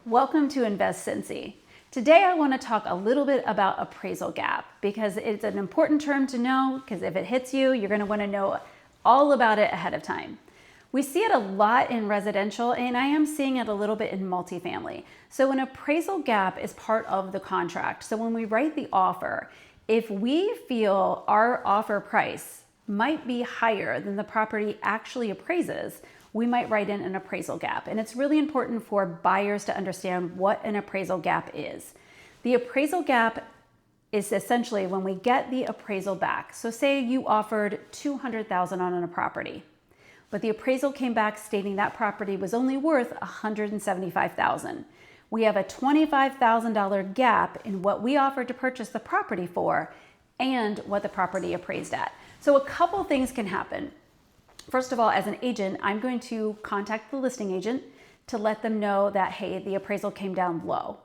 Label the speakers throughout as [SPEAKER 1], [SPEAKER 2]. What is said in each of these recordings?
[SPEAKER 1] Welcome to Invest Cincy. Today I want to talk a little bit about appraisal gap because it's an important term to know, because if it hits you, you're going to want to know all about it ahead of time. We see it a lot in residential, and I am seeing it a little bit in multifamily. So an appraisal gap is part of the contract. So when we write the offer, if we feel our offer price might be higher than the property actually appraises, we might write in an appraisal gap. And it's really important for buyers to understand what an appraisal gap is. The appraisal gap is essentially when we get the appraisal back. So say you offered $200,000 on a property, but the appraisal came back stating that property was only worth $175,000. We have a $25,000 gap in what we offered to purchase the property for and what the property appraised at. So a couple things can happen. First of all, as an agent, I'm going to contact the listing agent to let them know that, hey, the appraisal came down low.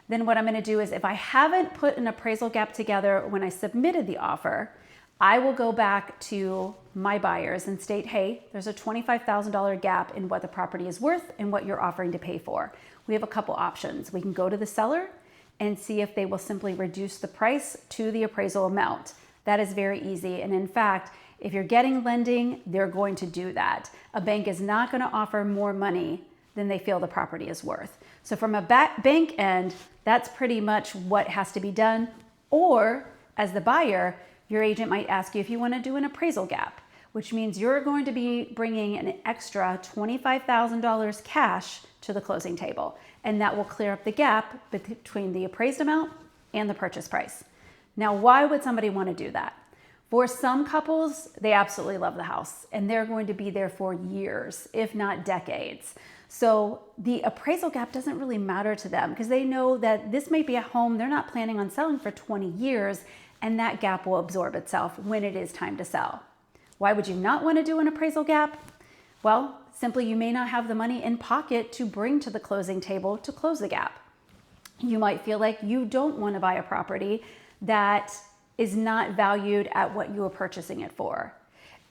[SPEAKER 1] Then what I'm going to do is, if I haven't put an appraisal gap together when I submitted the offer, I will go back to my buyers and state, hey, there's a $25,000 gap in what the property is worth and what you're offering to pay for. We have a couple options. We can go to the seller and see if they will simply reduce the price to the appraisal amount. That is very easy. And in fact, if you're getting lending, they're going to do that. A bank is not going to offer more money than they feel the property is worth. So from a bank end, that's pretty much what has to be done. Or as the buyer, your agent might ask you if you want to do an appraisal gap, which means you're going to be bringing an extra $25,000 cash to the closing table. And that will clear up the gap between the appraised amount and the purchase price. Now, why would somebody want to do that? For some couples, they absolutely love the house and they're going to be there for years, if not decades. So the appraisal gap doesn't really matter to them because they know that this may be a home they're not planning on selling for 20 years, and that gap will absorb itself when it is time to sell. Why would you not want to do an appraisal gap? Well, simply you may not have the money in pocket to bring to the closing table to close the gap. You might feel like you don't want to buy a property that is not valued at what you are purchasing it for.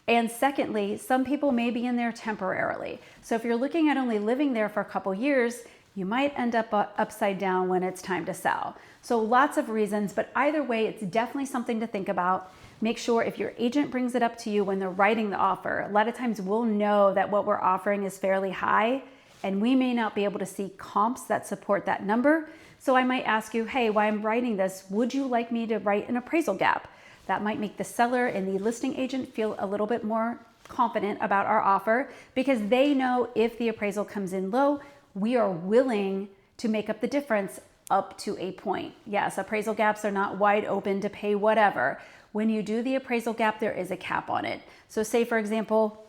[SPEAKER 1] And secondly, some people may be in there temporarily. So if you're looking at only living there for a couple years, you might end up upside down when it's time to sell. So lots of reasons, but either way, it's definitely something to think about. Make sure if your agent brings it up to you when they're writing the offer, a lot of times we'll know that what we're offering is fairly high, and we may not be able to see comps that support that number. So I might ask you, hey, while I'm writing this, would you like me to write an appraisal gap? That might make the seller and the listing agent feel a little bit more confident about our offer because they know if the appraisal comes in low, we are willing to make up the difference up to a point. Yes, appraisal gaps are not wide open to pay whatever. When you do the appraisal gap, there is a cap on it. So say, for example,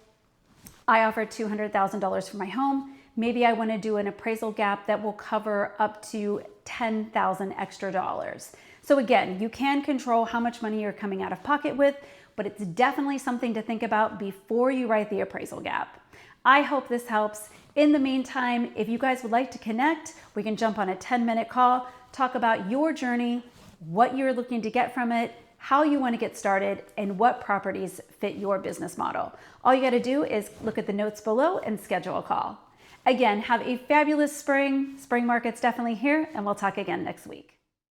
[SPEAKER 1] I offered $200,000 for my home. Maybe I want to do an appraisal gap that will cover up to $10,000 extra dollars. So again, you can control how much money you're coming out of pocket with, but it's definitely something to think about before you write the appraisal gap. I hope this helps. In the meantime, if you guys would like to connect, we can jump on a 10-minute call, talk about your journey, what you're looking to get from it, how you want to get started, and what properties fit your business model. All you got to do is look at the notes below and schedule a call. Again, have a fabulous spring. Spring market's definitely here, and we'll talk again next week.